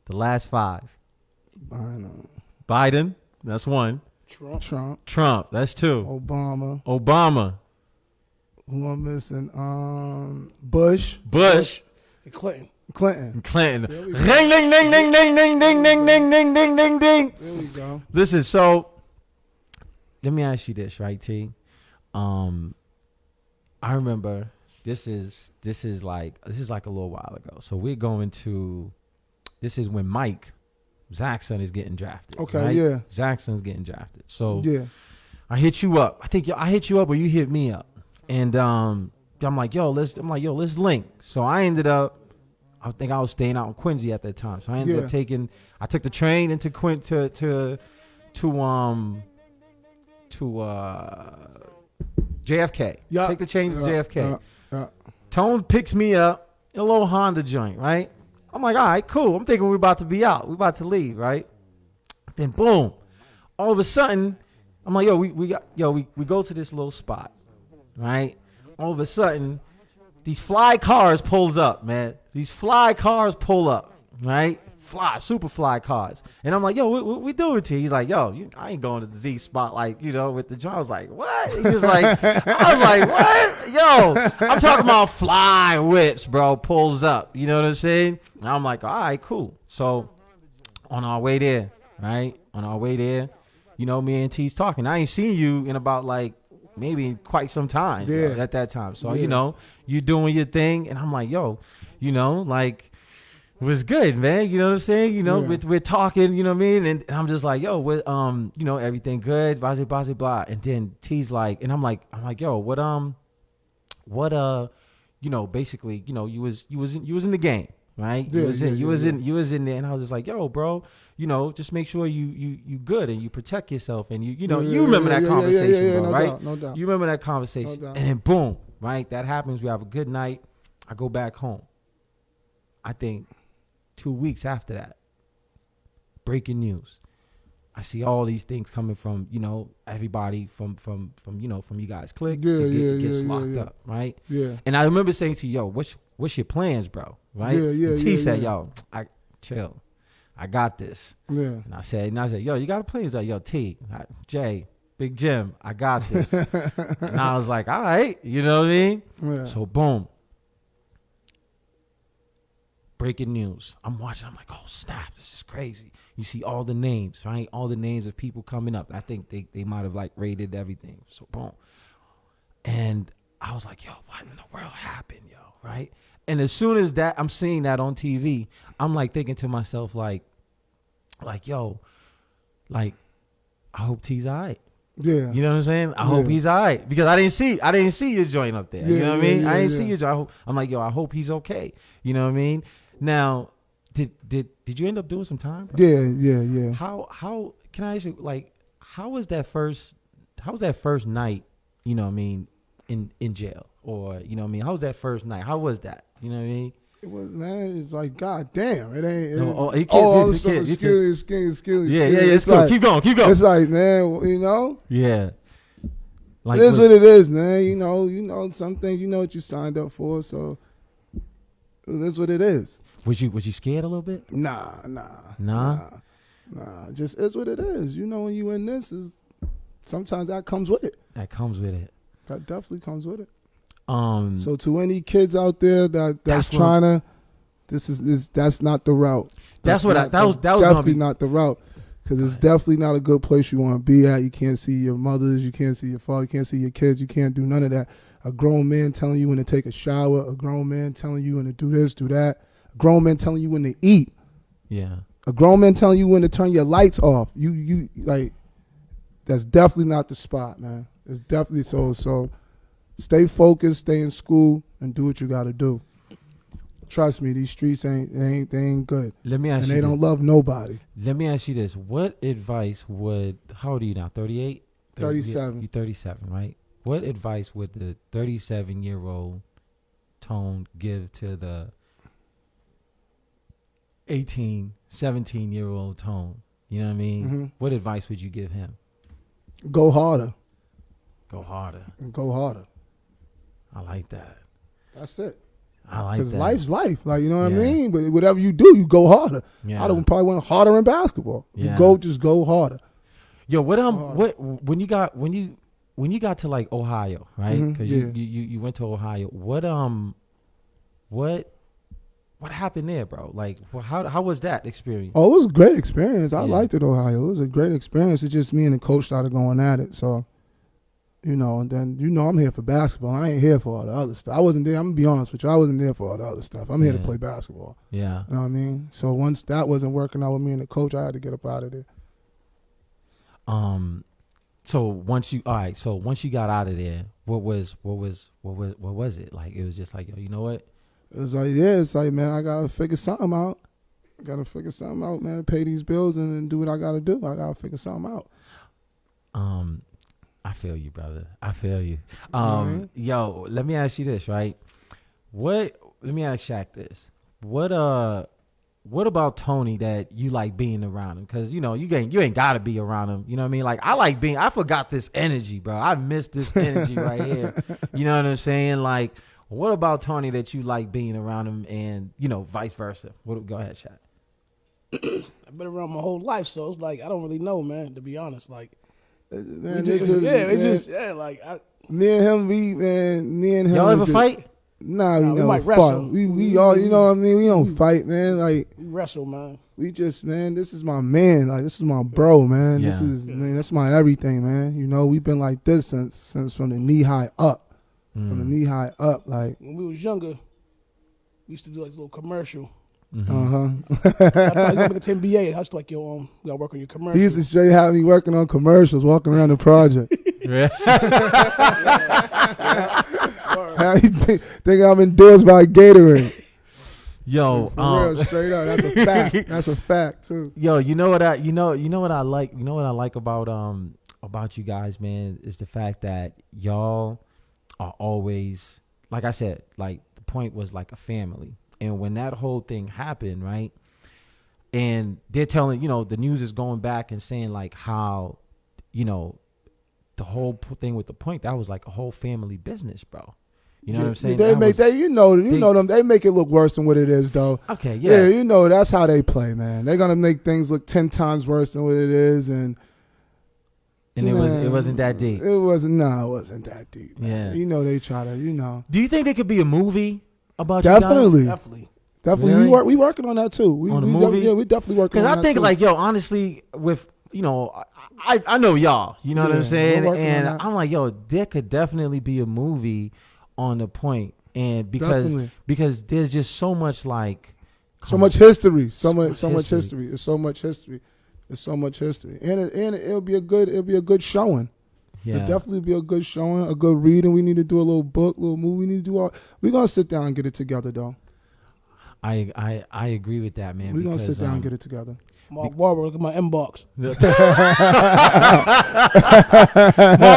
The last 5. I know. Biden, that's 1. Trump. That's 2. Obama. Who I'm missing? Bush. And Clinton. Clinton. Ding, ding, ding, ding, ding, ding, ding, ding, ding, ding, ding, ding, ding. There we go. Listen, so let me ask you this, right, T? I remember this is like a little while ago. So we're going to. This is when Mike Zaxxon is getting drafted. Okay, right? yeah. Zaxxon's getting drafted. So Yeah. I hit you up. I think I hit you up or you hit me up. And I'm like, let's link. So I ended up, I think I was staying out in Quincy at that time. So I ended up I took the train into JFK. Yeah. Take the train to JFK. Yeah. Tone picks me up in a little Honda joint, right? I'm like, all right, cool. I'm thinking we're about to be out. We're about to leave, right? Then boom, all of a sudden, I'm like, yo, we go to this little spot, right? All of a sudden, these fly cars pulls up, man. These fly cars pull up, right? Super fly cars. And I'm like, yo, what we doing to you? He's like, yo, I ain't going to the Z spot, like, with the joint. I was like, what? He was like, I was like, what? Yo, I'm talking about fly whips, bro, pulls up. You know what I'm saying? And I'm like, all right, cool. So on our way there, right? On our way there, me and T's talking. I ain't seen you in about like maybe quite some time at that time. So, you doing your thing. And I'm like, yo, like, it was good, man. You know what I'm saying? We're talking, you know what I mean? And I'm just like, yo, what, everything good, blah, blah, blah, blah. And then T's like, and I'm like, yo, what, basically, you was in the game, right? You was in there. And I was just like, yo, bro, just make sure you good and you protect yourself. And you remember that conversation, bro, right? No doubt. You remember that conversation. No doubt. And then boom, right? That happens. We have a good night. I go back home. I think 2 weeks after that, breaking news. I see all these things coming from, everybody from you guys click. Gets locked up, right? Yeah. And I remember saying to you, yo, what's your plans, bro? Right? And T said, yo, chill. I got this. Yeah. And I said, yo, you got a plan? He's like, yo, T, Jay, Big Jim, I got this. And I was like, all right, you know what I mean? Yeah. So boom. Breaking news. I'm watching. I'm like, oh, snap. This is crazy. You see all the names, right? All the names of people coming up. I think they might have like rated everything. So boom. And I was like, yo, what in the world happened, yo, right? And as soon as that, I'm seeing that on TV, I'm like thinking to myself, like, yo, like, I hope T's all right. Yeah. You know what I'm saying? I hope he's all right. Because I didn't see your joint up there. You know what I mean? I didn't see your joint. I'm like, yo, I hope he's okay. You know what I mean? Now, did you end up doing some time, bro? Yeah. How can I ask you, like, how was that first night, you know what I mean, in jail? Or, you know what I mean, how was that first night? How was that? You know what I mean? It was, man, it's like, God damn, it ain't. Skilly. Yeah, it's cool. Keep going. It's like, man, Yeah. Like, it is what it is, man. You know, some things, you know what you signed up for, so that's what it is. Was you scared a little bit? Nah. Just is what it is. When you in this, sometimes that comes with it. That definitely comes with it. So to any kids out there that's trying to, that's not the route. That was definitely not the route, because it's definitely not a good place you want to be at. You can't see your mothers, you can't see your father, you can't see your kids, you can't do none of that. A grown man telling you when to take a shower, a grown man telling you when to do this, do that, a grown man telling you when to eat. Yeah. A grown man telling you when to turn your lights off. You like, that's definitely not the spot, man. It's definitely so. Stay focused, stay in school, and do what you got to do. Trust me, these streets ain't good. Let me ask and you. They don't love nobody. Let me ask you this: what advice how old are you now? 38? 37. You're 37, right? What advice would the 37-year-old Tone give to the 18, 17-year-old Tone? You know what I mean? Mm-hmm. What advice would you give him? Go harder. Go harder. I like that. That's it. I like that. Because life's life. Like, you know what I mean? But whatever you do, you go harder. Yeah. I probably went harder in basketball. Yeah. Just go harder. Yo, when you got to like Ohio, right? Because you went to Ohio. What happened there, bro? Like, how was that experience? Oh, it was a great experience. I liked it, Ohio. It was a great experience. It's just me and the coach started going at it. So, and then, I'm here for basketball. I ain't here for all the other stuff. I wasn't there. I'm going to be honest with you. I wasn't there for all the other stuff. I'm here to play basketball. Yeah. You know what I mean? So once that wasn't working out with me and the coach, I had to get up out of there. So once you got out of there, what was it? Like, it was just like, yo, you know what? It's like, man, I gotta figure something out. Man. Pay these bills and do what I gotta do. I gotta figure something out. I feel you, brother. I feel you. Mm-hmm. Yo, let me ask you this, right? Let me ask Shaq this. What what about Tony that you like being around him? Because, you ain't got to be around him. You know what I mean? Like, I forgot this energy, bro. I missed this energy right here. You know what I'm saying? Like, what about Tony that you like being around him and, vice versa? Go ahead, Shaq. I've been around my whole life, so it's like I don't really know, man. To be honest, like, Man, me and him. Y'all ever fight? Nah, we we never might fought. wrestle. We all, you know what I mean? We don't fight, man. Like, we wrestle, man. we just, man, this is my man. Like, this is my bro, man. Yeah. Man, that's my everything, man. We've been like this since from the knee high up. From the knee high up, like. When we was younger, we used to do like a little commercial. Mm-hmm. I thought you were to NBA. I was like, yo, we gotta work on your commercial. He used to straight have me working on commercials, walking around the project. Think I'm endorsed by Gatorade. Yo, For real, straight up. That's a fact. That's a fact too. Yo, you know what I like? You know what I like about you guys, man, is the fact that y'all are always, like I said, like the point was like a family. And when that whole thing happened, right? And they're telling, the news is going back and saying like how, the whole thing with the point, that was like a whole family business, bro. You know what I'm saying? They make them. They make it look worse than what it is, though. Okay, yeah. Yeah, that's how they play, man. They're gonna make things look 10 times worse than what it is, and it wasn't that deep. It wasn't that deep. Man. Yeah. They try to, Do you think there could be a movie about Definitely. you guys? Definitely. Really? We working on that too. On the movie? We definitely working on that. Because I think too. like, yo, honestly, with I know y'all. You know what I'm saying? And I'm like, yo, there could definitely be a movie on the point, and because there's just so much like so much history, so much history. history. It's so much history. And it'll be a good showing. Yeah. It'll definitely be a good showing, a good reading. We need to do a little book, little movie. We need to do all. We're gonna sit down and get it together, though. I agree with that, man. We're gonna sit down and get it together. Mark Wahlberg, look at my inbox. Mark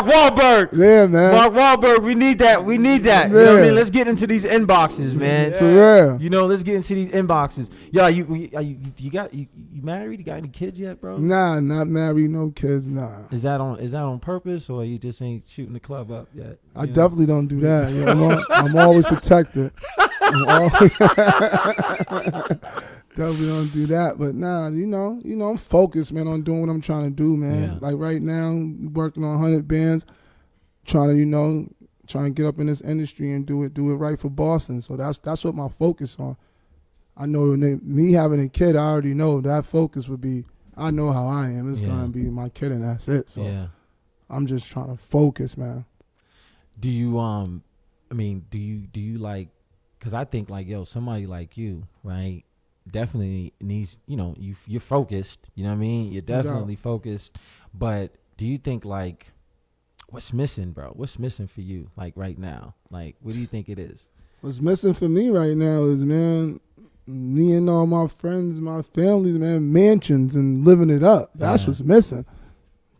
Wahlberg. Yeah, man. Mark Wahlberg, we need that. You know what I mean? Let's get into these inboxes, man. For real. Let's get into these inboxes. Yeah, you married? You got any kids yet, bro? Nah, not married, no kids, nah. Is that on purpose, or you just ain't shooting the club up yet? I definitely don't do that. I'm always protected. Definitely don't do that, but nah, I'm focused, man, on doing what I'm trying to do, man. Yeah. Like right now, working on 100 bands, trying to get up in this industry and do it right for Boston. So that's what my focus on. I know me having a kid, I already know that focus would be. I know how I am. It's gonna be my kid, and that's it. So I'm just trying to focus, man. Do you do you like? Because I think like, yo, somebody like you, right? Definitely needs, you're focused, you know what I mean? You're definitely focused, but do you think like, what's missing, bro? What's missing for you, like right now? Like, what do you think it is? What's missing for me right now is, man, me and all my friends, my family, man, mansions and living it up. That's what's missing.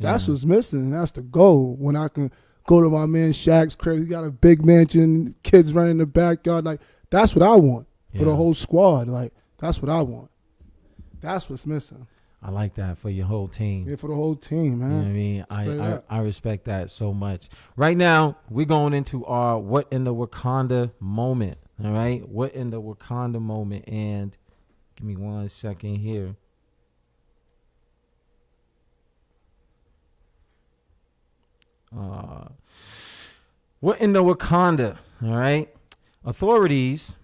That's what's missing, and that's the goal. When I can go to my man Shaq's crib, he got a big mansion, kids running in the backyard, like, that's what I want for the whole squad, like, that's what I want. That's what's missing. I like that for your whole team. Yeah, for the whole team, man. You know what I mean? I respect that so much. Right now, we're going into our What in the Wakanda moment. All right? What in the Wakanda moment. And give me 1 second here. What in the Wakanda? All right? Authorities...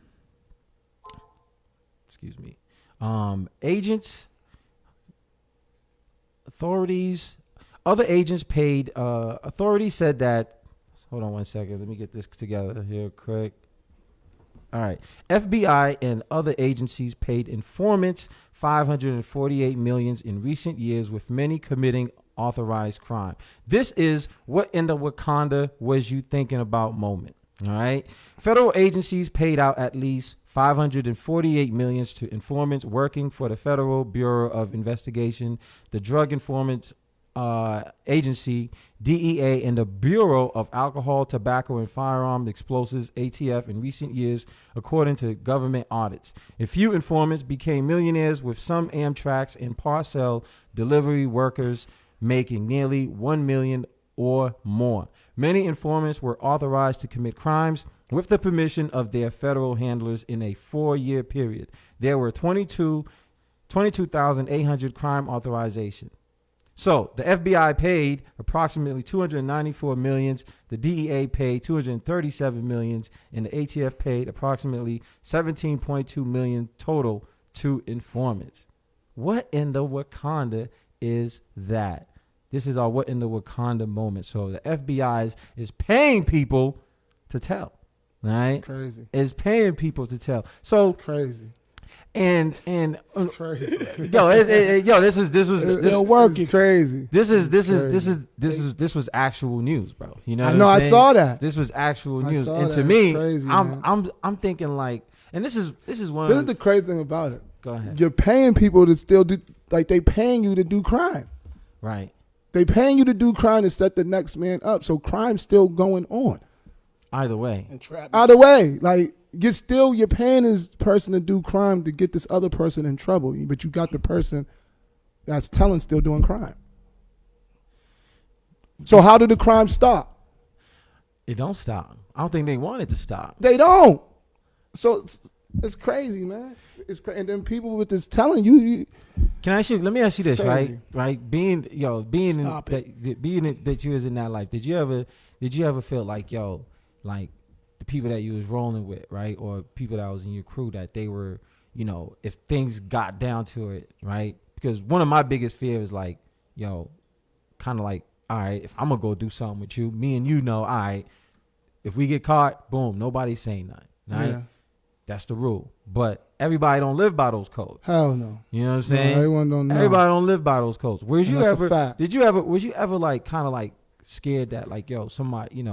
Excuse me. Other agents paid, authorities said that, hold on 1 second, let me get this together here quick. All right. FBI and other agencies paid informants $548 million in recent years, with many committing authorized crime. This is what in the Wakanda was you thinking about moment. All right. Federal agencies paid out at least $548 million to informants working for the Federal Bureau of Investigation, the Drug Informants Agency, DEA, and the Bureau of Alcohol, Tobacco, and Firearms Explosives, ATF, in recent years, according to government audits. A few informants became millionaires, with some Amtrak's and parcel delivery workers making nearly $1 million or more. Many informants were authorized to commit crimes with the permission of their federal handlers in a 4-year period. There were 22,800 crime authorizations. So the FBI paid approximately $294 million. The DEA paid $237 million, and the ATF paid approximately $17.2 million total to informants. What in the Wakanda is that? This is our what in the Wakanda moment. So the FBI is paying people to tell. Right? It's crazy. Is paying people to tell. So It's crazy. and It's crazy. this was Still working. It's crazy. This was actual news, bro. You know, I what know. I'm I saying? saw that. This was actual I news, saw and that. to It's me, crazy, man. I'm thinking like, and this is one. This of is the crazy thing about it. Go ahead. You're paying people to still do, like they paying you to do crime. Right. They paying you to do crime to set the next man up. So crime's still going on. Either way, Entrapment. Either way, like you're paying this person to do crime to get this other person in trouble, but you got the person that's telling still doing crime. So how did the crime stop? it don't stop. I don't think they want it to stop. They don't. So it's crazy, man. And then people with this telling you Can I ask you? Let me ask you It's this, right? crazy. Right, being Stop that you was in that life. Did you ever feel like like the people that you was rolling with, right, or people that was in your crew that they were, if things got down to it, right? Because one of my biggest fears is like, kind of like, all right, if I'm gonna go do something with you, me and you know, all right, if we get caught, boom, nobody's saying nothing, right? Yeah. That's the rule. But everybody don't live by those codes. hell no. You know what I'm saying? Everyone don't know. Everybody don't live by those codes. Was And you that's a ever? fact. Was you ever like kind of like scared that like somebody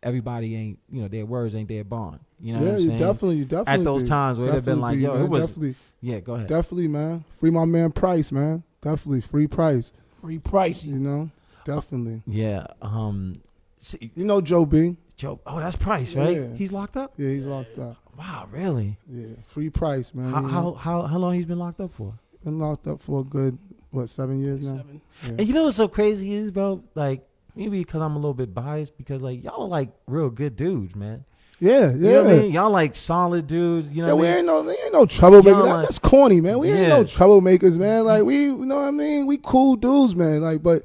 everybody ain't their words ain't their bond. You know what I'm you saying? definitely At those be. times where it'd been like Definitely be, man. it was definitely, go ahead. definitely, man. Free my man Price, man. Definitely free Price. Free price. You know, definitely. Yeah. You know Joe B. Joe. Oh, that's Price, right? Yeah. He's locked up. Yeah, he's locked up. Wow, really? Yeah, free Price, man. You know? How long he's been locked up for? Been locked up for a good 7 years now. 7. Yeah. And you know what's so crazy is, bro? Like maybe because I'm a little bit biased because like y'all are like real good dudes, man. Yeah, yeah. You know what I mean? Y'all like solid dudes. You know Yeah, what we I mean? ain't no troublemakers. Y'all like- That's corny, man. We ain't Yeah. no troublemakers, man. Like you know what I mean? We cool dudes, man. Like, but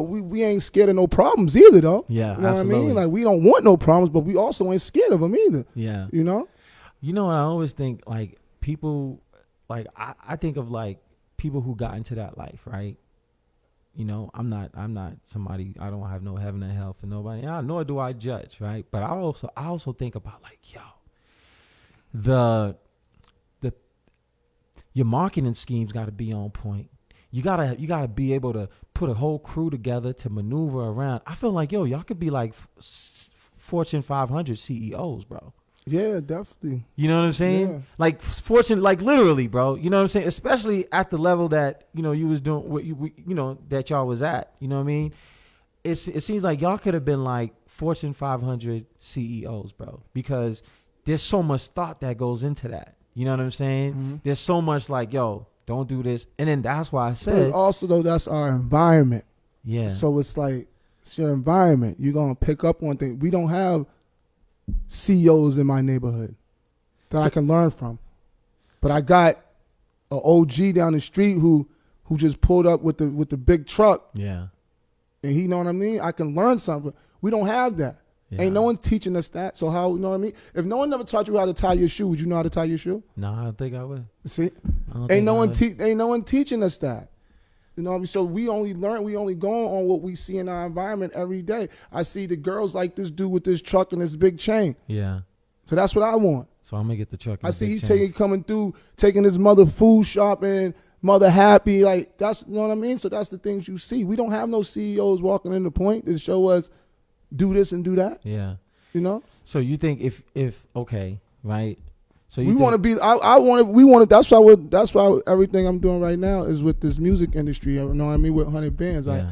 we ain't scared of no problems either, though. Yeah, you know what I absolutely. mean? Like we don't want no problems, but we also ain't scared of them either. Yeah. You know? You know what I always think, like people, like I think of like people who got into that life, right? I'm not somebody. I don't have no heaven and hell for nobody. Nor do I judge, right? But I also think about like, your marketing schemes got to be on point. You gotta be able to put a whole crew together to maneuver around. I feel like y'all could be like Fortune 500 CEOs, bro. Yeah, definitely. You know what I'm saying? Yeah. Like Fortune, like literally, bro. You know what I'm saying? Especially at the level that you was doing, what that y'all was at. You know what I mean? It seems like y'all could have been like Fortune 500 CEOs, bro, because there's so much thought that goes into that. You know what I'm saying? Mm-hmm. There's so much like, don't do this, and then that's why I said, But also though, that's our environment. yeah. So it's like it's your environment. You're gonna pick up on things. We don't have CEOs in my neighborhood that I can learn from. But I got an OG down the street who just pulled up with the big truck, Yeah. and he know what I mean. I can learn something. We don't have that. Yeah. Ain't no one teaching us that. So how, you know what I mean? If no one never taught you how to tie your shoe, would you know how to tie your shoe? No, I don't think I would. See, I don't ain't think no I one would. ain't no one teaching us that. You know what I mean? So we only go on what we see in our environment every day. I see the girls like this dude with this truck and this big chain. Yeah. So that's what I want. So I'm gonna get the truck. I see he coming through, taking his mother food shopping, mother happy. Like that's, you know what I mean? So that's the things you see. We don't have no CEOs walking in the point to show us do this and do that. Yeah. You know? So you think if okay, right? So we want to be. We want to. That's why everything I'm doing right now is with this music industry. You know what I mean? With 100 bands. Yeah.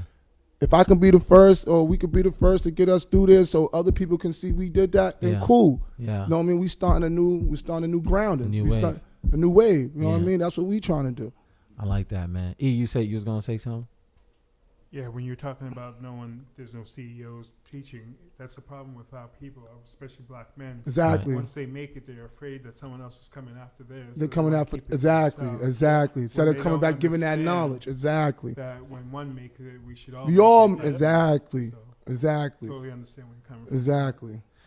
If I can be the first, or we could be the first to get us through this, so other people can see we did that, then cool. Yeah. You know what I mean? We starting a new grounding. A new wave. A new wave. You know what I Yeah. mean? That's what we trying to do. I like that, man. E, you said you was gonna say something? Yeah, when you're talking about there's no CEOs teaching, that's the problem with our people, especially black men. Exactly. Once they make it, they're afraid that someone else is coming after theirs. They're so coming they after keep it to exactly. themselves. Instead of they coming don't back giving that understand knowledge. Exactly. That when one makes it, we should all. We all make it. exactly. So, Exactly. Totally understand where you're coming from.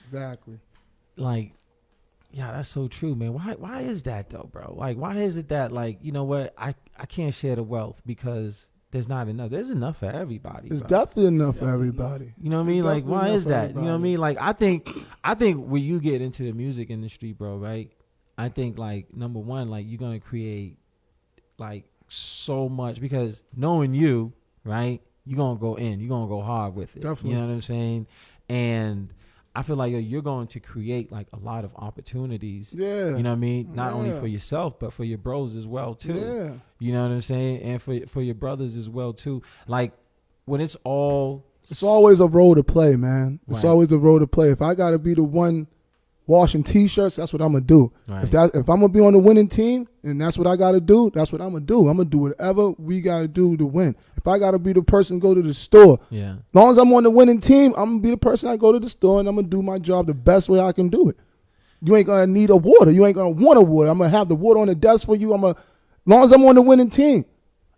Exactly. Like, yeah, that's so true, man. Why is that though, bro? Like, why is it that, like, you know what? I can't share the wealth because there's not enough. There's enough for everybody. It's bro. definitely enough for everybody. You know what I mean? It's Like, why definitely is enough for that? You know what I everybody. mean? Like, I think when you get into the music industry, bro, right? I think, like, number one, like, you're gonna create like so much because knowing you, right? You're gonna go in. You're gonna go hard with it. Definitely. You know what I'm saying? And I feel like you're going to create like a lot of opportunities. Yeah. You know what I mean? Not only Yeah. for yourself, but for your bros as well too. Yeah. You know what I'm saying? And for your brothers as well too. Like when it's always a role to play, man. It's Right. always a role to play. If I gotta be the one washing T-shirts, that's what I'm gonna do. Right. If I'm gonna be on the winning team and that's what I gotta do, that's what I'm gonna do. I'm gonna do whatever we gotta do to win. If I gotta be the person to go to the store, Yeah. as long as I'm on the winning team, I'm gonna be the person that go to the store and I'm gonna do my job the best way I can do it. You ain't gonna need a water. You ain't gonna want a water. I'm gonna have the water on the desk for you. As long as I'm on the winning team.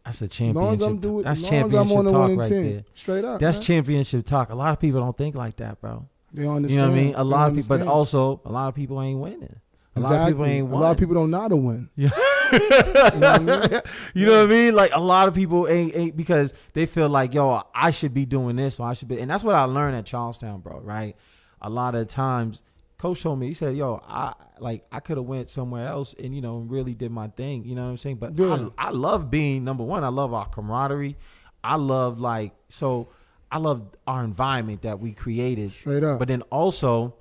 That's a As long as I'm championship. That's as long as I'm championship on the talk winning right team. there. Straight up. That's man. championship talk. A lot of people don't think like that, bro. They You understand. know what I mean? A They lot of people, but understand. also a lot of people ain't winning. A lot of Exactly. people ain't A lot of people don't know how to win. Yeah. You know what I mean? You know what I mean? Like a lot of people ain't because they feel like, yo, I should be doing this or I should be. And that's what I learned at Charlestown, bro, right? A lot of times, Coach told me, he said, yo, I could have went somewhere else and, really did my thing. You know what I'm saying? But Yeah. I love being, number one, I love our camaraderie. I love I love our environment that we created. Straight up. But then also,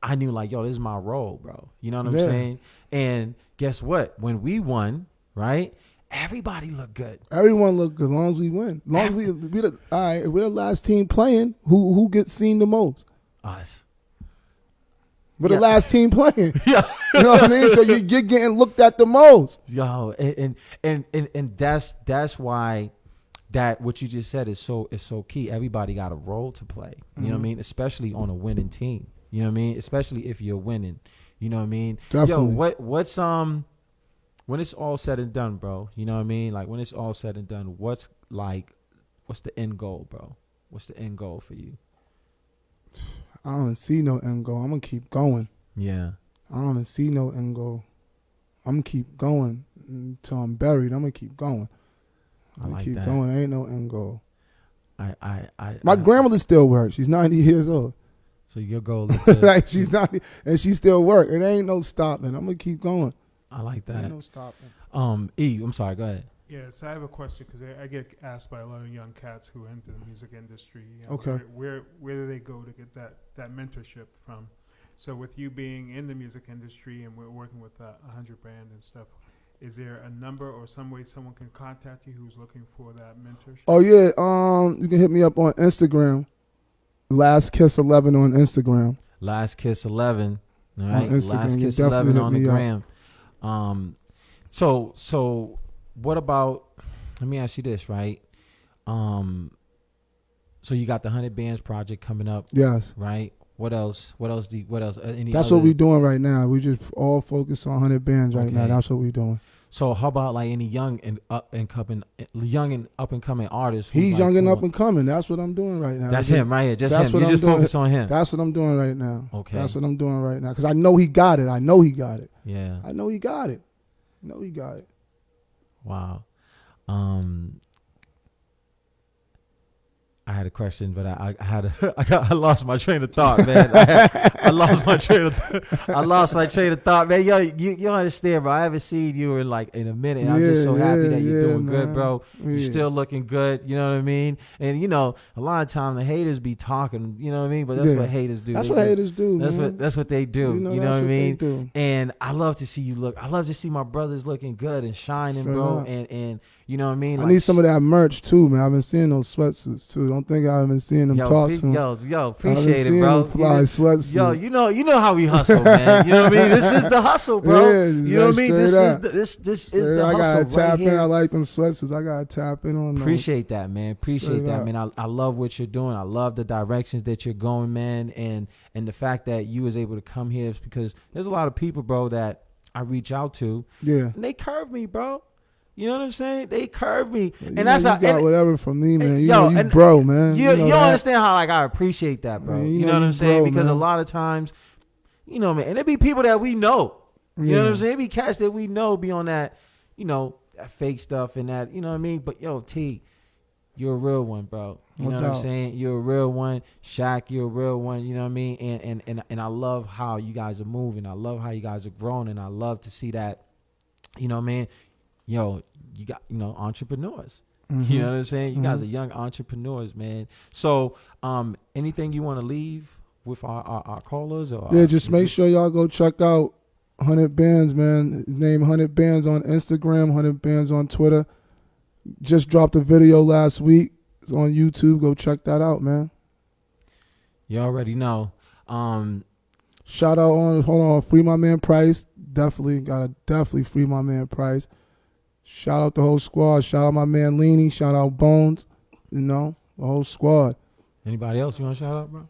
I knew like, yo, this is my role, bro. You know what I'm Yeah. saying? And guess what? When we won, right? Everybody looked good. Everyone look good as long as we win. As long as if we're the last team playing, who gets seen the most? Us. We're Yeah. the last team playing. Yeah. You know what I mean? So you're getting looked at the most. Yo, and that's why that what you just said is so key. Everybody got a role to play. You know what I mean? Especially on a winning team. You know what I mean? Especially if you're winning. You know what I mean? Definitely. Yo, what's when it's all said and done, bro? You know what I mean? Like when it's all said and done, what's the end goal, bro? What's the end goal for you? I don't see no end goal. I'm gonna keep going. Yeah. I don't see no end goal. I'm gonna keep going until I'm buried. I'm gonna keep going. I'm I gonna like keep that. going. There ain't no end goal. My I- grandmother still works. She's 90 years old. So your goal is to, Like she's 90 and she still work. It ain't no stopping. I'm gonna keep going. I like Ain't that. no stopping. I'm sorry, go ahead. Yeah, so I have a question because I get asked by a lot of young cats who enter the music industry. Okay. Where do they go to get that mentorship from? So with you being in the music industry and we're working with 100 Brand and stuff, is there a number or some way someone can contact you who's looking for that mentorship? Oh yeah, you can hit me up on Instagram. Last Kiss 11 on Instagram. Last Kiss 11. All right. Instagram, Last you Kiss definitely 11 hit on the me up. gram. So what about, let me ask you this, right? So you got the 100 Bands project coming up, Yes. right? What else? Any That's other- what we doing right now. We just all focus on 100 bands right now. Okay. That's what we doing. So how about like any young and up and coming artists? who's, He's like, young and who up want- and coming. That's what I'm doing right now. That's We him right here. Just that's him. what You I'm just doing. focus on him. That's what I'm doing right now. Okay. That's what I'm doing right now. Because I know he got it. I know he got it. Yeah. I know he got it. I know he got it. Wow. I had a question, but I lost my train of thought, man. I lost my train of thought, man. Yo, you understand, bro? I haven't seen you in a minute. And I'm just so happy that you're doing good, bro. You're still looking good. You know what I mean? And a lot of time the haters be talking. You know what I mean? But that's what haters do. That's what haters do. That's what they do. You know what I mean? They And I love to see you look. I love to see my brothers looking good and shining, bro. And you know what I mean? I need some of that merch too, man. I've been seeing those sweatsuits too. Don't think I haven't been seeing them talk to them. Yo, appreciate it, bro. Fly sweatsuits. Yo, you know how we hustle, man. You know what I mean? This is the hustle, bro. Yeah, you know what I mean? This is the I hustle. gotta tap right in. here. I like them sweatsuits. I gotta tap in on those. Appreciate that, man. Appreciate that, up. man. I love what you're doing. I love the directions that you're going, man. And the fact that you was able to come here is because there's a lot of people, bro, that I reach out to. Yeah. And they curve me, bro. You know what I'm saying? They curve me, You and that's how. You got whatever from me, man. You and bro, man. You understand how I appreciate that, bro. Man, you know what I'm saying? Bro, because man. a lot of times, man, and it be people that we know. You know what I'm saying? It be cats that we know be on that, that fake stuff and that. You know what I mean? But yo, T, you're a real one, bro. You know what I'm saying? You're a real one. Shaq, you're a real one. You know what I mean? And I love how you guys are moving. I love how you guys are growing, and I love to see that. You know what I mean? Yo, you got, entrepreneurs. Mm-hmm. You know what I'm saying? You guys are young entrepreneurs, man. So, anything you want to leave with our callers? Or just make sure y'all go check out 100 Bands, man. His name 100 Bands on Instagram, 100 Bands on Twitter. Just dropped a video last week. It's on YouTube. Go check that out, man. You already know. Shout out hold on, free my man Price. Definitely free my man Price. Shout out the whole squad. Shout out my man Leany. Shout out Bones. The whole squad. Anybody else you want to shout out, bro?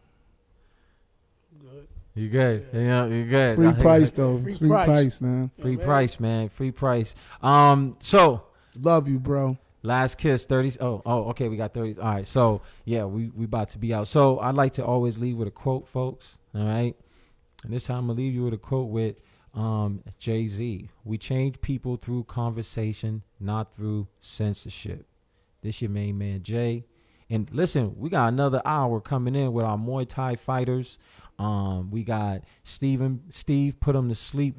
Good. You good? You good. Free Price though. Free price, man. Free price, man. Free price. So love you, bro. Last kiss, 30s. Oh, okay, we got 30s. All right, so yeah, we about to be out. So I'd like to always leave with a quote, folks. All right, and this time I'm gonna leave you with a quote with Jay-Z. We change people through conversation, not through censorship. This your main man, Jay. And listen, we got another hour coming in with our Muay Thai fighters. We got Steve put them to sleep